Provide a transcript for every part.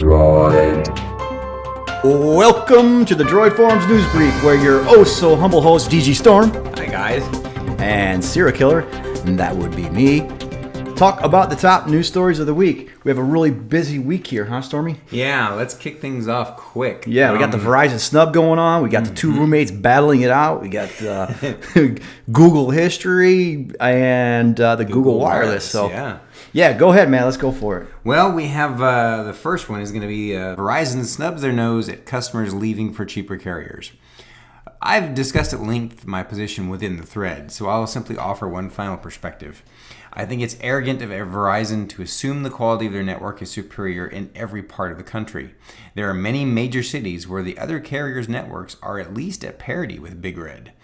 Droid. Welcome to the Droid Forums News Brief, where your oh-so-humble host, DG Storm, Hi guys. and Serial Killer, and that would be me, talk about the top news stories of the week. We have a really busy week here, huh, Stormy? Yeah, let's kick things off quick. Yeah, we got the Verizon snub going on. We got the two roommates battling it out. We got Google history and the Google Wireless. So, yeah, go ahead, man. Let's go for it. Well, we have the first one is going to be Verizon snubs their nose at customers leaving for cheaper carriers. I've discussed at length my position within the thread, so I'll simply offer one final perspective. I think it's arrogant of Verizon to assume the quality of their network is superior in every part of the country. There are many major cities where the other carriers' networks are at least at parity with Big Red.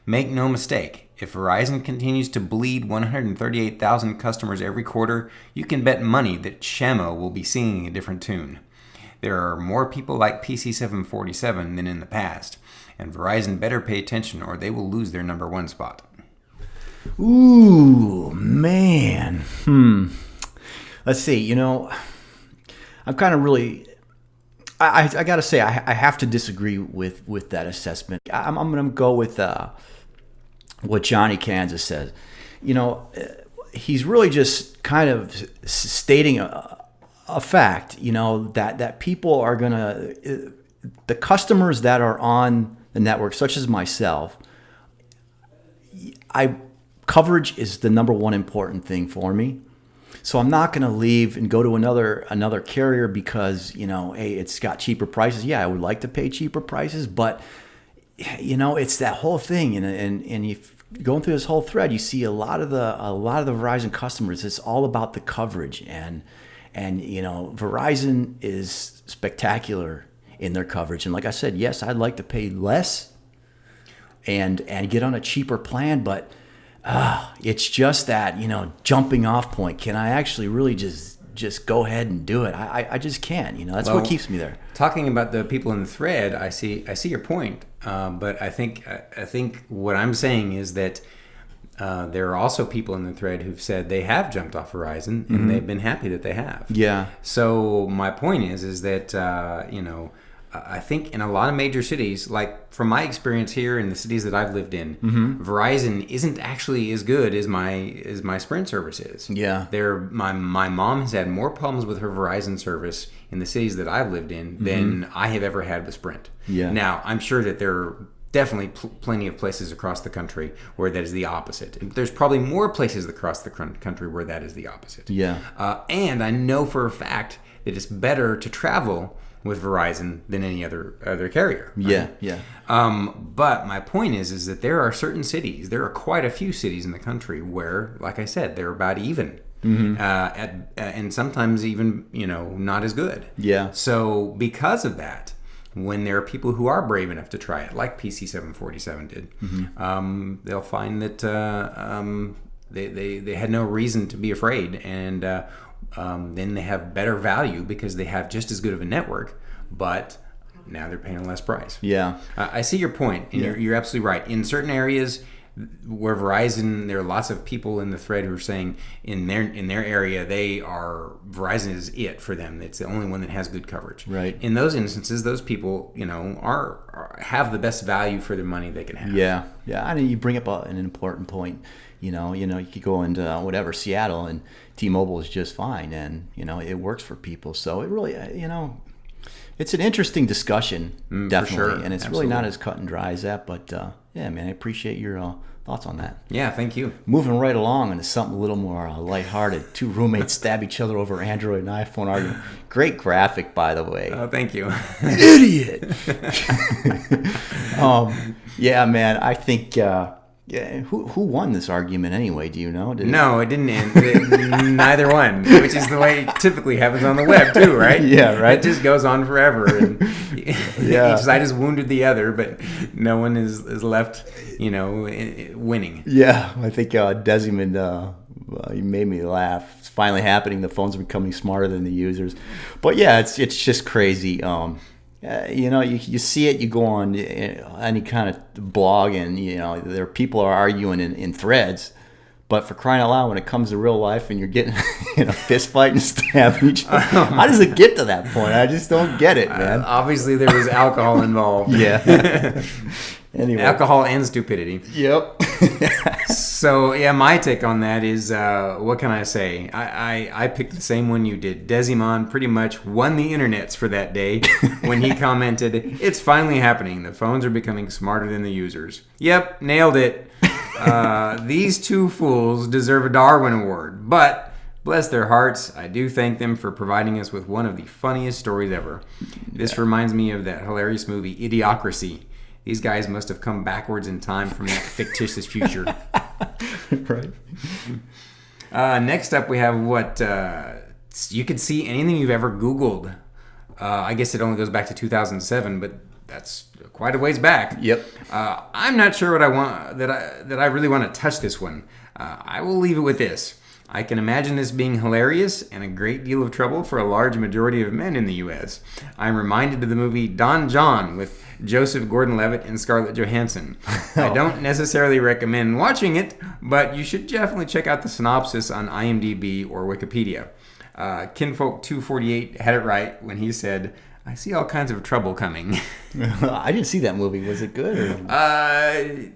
Make no mistake, if Verizon continues to bleed 138,000 customers every quarter, you can bet money that Shamo will be singing a different tune. There are more people like PC747 than in the past, and Verizon better pay attention or they will lose their number one spot. Ooh, man. Let's see. I'm kind of really... I got to say, I have to disagree with that assessment. I'm going to go with what Johnny Kansas says. He's really just kind of stating a fact, that people are going to... The customers that are on the network, such as myself, coverage is the number one important thing for me. So I'm not going to leave and go to another carrier because, hey, it's got cheaper prices. Yeah, I would like to pay cheaper prices, but it's that whole thing. And if going through this whole thread, you see a lot of the Verizon customers, it's all about the coverage, and Verizon is spectacular in their coverage. And like I said, yes, I'd like to pay less and get on a cheaper plan, but it's just that, jumping off point. Can I actually really just go ahead and do it? I just can't. That's what keeps me there. Talking about the people in the thread, I see your point, but I think what I'm saying is that there are also people in the thread who've said they have jumped off Verizon and they've been happy that they have. Yeah. So my point is that I think in a lot of major cities, like from my experience here in the cities that I've lived in, Verizon isn't actually as good as my Sprint service is. Yeah. My mom has had more problems with her Verizon service in the cities that I've lived in than I have ever had with Sprint. Yeah. Now, I'm sure that there are definitely plenty of places across the country where that is the opposite. There's probably more places across the country where that is the opposite. Yeah. And I know for a fact that it's better to travel with Verizon than any other carrier. Right? Yeah. But my point is that there are certain cities, there are quite a few cities in the country where, like I said, they're about even. And sometimes even, not as good. Yeah. So because of that, when there are people who are brave enough to try it, like PC747 did, they'll find that they had no reason to be afraid, and then they have better value because they have just as good of a network, but now they're paying a less price. Yeah. I see your point, and you're absolutely right. In certain areas where Verizon, there are lots of people in the thread who are saying in their area Verizon is it for them. It's the only one that has good coverage. Right. In those instances, those people, have the best value for their money they can have. Yeah. I mean, you bring up an important point. You could go into Seattle, and T-Mobile is just fine, and it works for people. So it really, it's an interesting discussion, definitely, for sure. And it's really not as cut and dry as that. But yeah, man, I appreciate your thoughts on that. Yeah, thank you. Moving right along into something a little more lighthearted. Two roommates stab each other over Android and iPhone argument. Great graphic, by the way. Oh, thank you. Idiot. Yeah, man, I think. Yeah, who won this argument anyway? Do you know? No, it didn't end. Neither one, which is the way it typically happens on the web too, right? Yeah, right. It just goes on forever, and each side has wounded the other, but no one is left, winning. Yeah, I think Desmond, he made me laugh. It's finally happening. The phones are becoming smarter than the users, but yeah, it's just crazy. You see it, you go on any kind of blog, and there are people are arguing in threads, But for crying out loud, when it comes to real life and you're getting in a fist fight and stabbing each other, how does it get to that point? I just don't get it, man. Obviously, there was alcohol involved. Yeah. Anyway. Alcohol and stupidity. Yep. So, yeah, my take on that is, what can I say? I picked the same one you did. Desimon pretty much won the internets for that day when he commented, "It's finally happening. The phones are becoming smarter than the users." Yep, nailed it. These two fools deserve a Darwin Award, but bless their hearts, I do thank them for providing us with one of the funniest stories ever. This reminds me of that hilarious movie, Idiocracy. These guys must have come backwards in time from that fictitious future. Right. Next up, we have what you could see anything you've ever Googled. I guess it only goes back to 2007, but that's quite a ways back. Yep. I'm not sure what I want that I really want to touch this one. I will leave it with this. I can imagine this being hilarious and a great deal of trouble for a large majority of men in the U.S. I'm reminded of the movie Don John with Joseph Gordon-Levitt and Scarlett Johansson. I don't necessarily recommend watching it, but you should definitely check out the synopsis on IMDb or Wikipedia. Kinfolk248 had it right when he said, "I see all kinds of trouble coming." I didn't see that movie. Was it good? Or?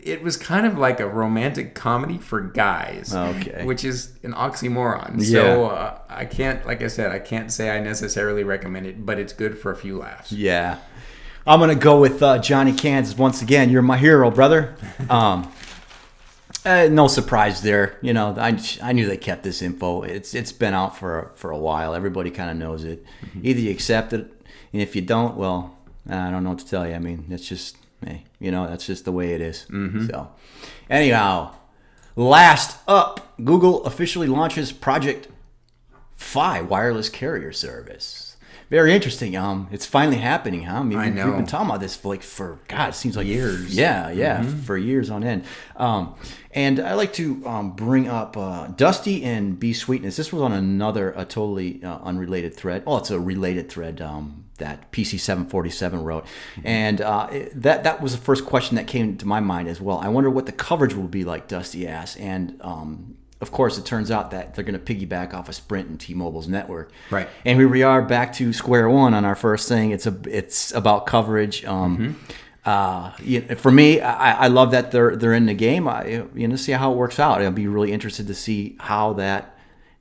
It was kind of like a romantic comedy for guys, Okay. which is an oxymoron. Yeah. So I can't, like I said, I can't say I necessarily recommend it, but it's good for a few laughs. Yeah. I'm going to go with Johnny Kansas once again. You're my hero, brother. No surprise there. You know, I knew they kept this info. It's been out for a while. Everybody kind of knows it. Mm-hmm. Either you accept it, and if you don't, well, I don't know what to tell you. I mean, it's just, hey, you know, that's just the way it is. Mm-hmm. So, anyhow, last up, Google officially launches Project Fi wireless carrier service. Very interesting. It's finally happening, huh? I mean, I know. We've been talking about this for God, it seems like years. Yeah, mm-hmm. For years on end. And I like to bring up Dusty and B Sweetness. This was on a totally unrelated thread. Oh, it's a related thread that PC747 wrote, and that was the first question that came to my mind as well. I wonder what the coverage will be like. Dusty asked, and of course, it turns out that they're going to piggyback off of Sprint and T-Mobile's network. Right. And here we are back to square one on our first thing. It's about coverage. For me, I love that they're in the game. See how it works out. I'll be really interested to see how that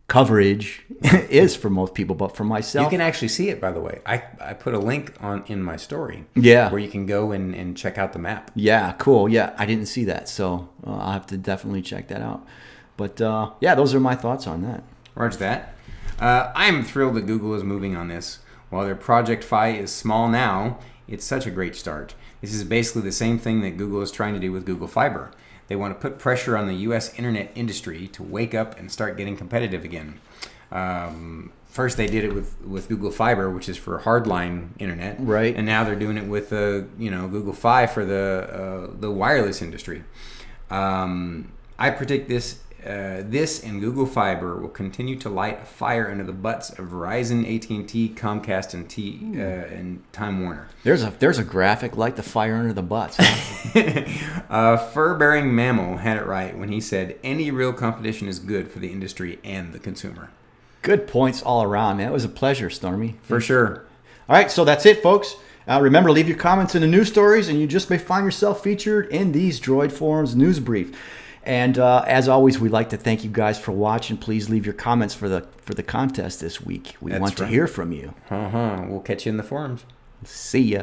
coverage is for most people. But for myself, you can actually see it. By the way, I put a link in my story. Yeah. Where you can go and check out the map. Yeah. Cool. Yeah, I didn't see that, so I'll have to definitely check that out. But yeah, those are my thoughts on that. Roger that. I'm thrilled that Google is moving on this. While their Project Fi is small now, it's such a great start. This is basically the same thing that Google is trying to do with Google Fiber. They want to put pressure on the U.S. internet industry to wake up and start getting competitive again. First, they did it with Google Fiber, which is for hardline internet, right? And now they're doing it with Google Fi for the wireless industry. I predict this and Google Fiber will continue to light a fire under the butts of Verizon, AT&T, Comcast, and Time Warner. There's a graphic like the fire under the butts. Fur-bearing mammal had it right when he said, "Any real competition is good for the industry and the consumer." Good points all around, man. It was a pleasure, Stormy. For sure. All right, so that's it, folks. Remember to leave your comments in the news stories, and you just may find yourself featured in these Droid Forums news brief. And as always, we'd like to thank you guys for watching. Please leave your comments for the contest this week. We want to hear from you. We'll catch you in the forums. See ya.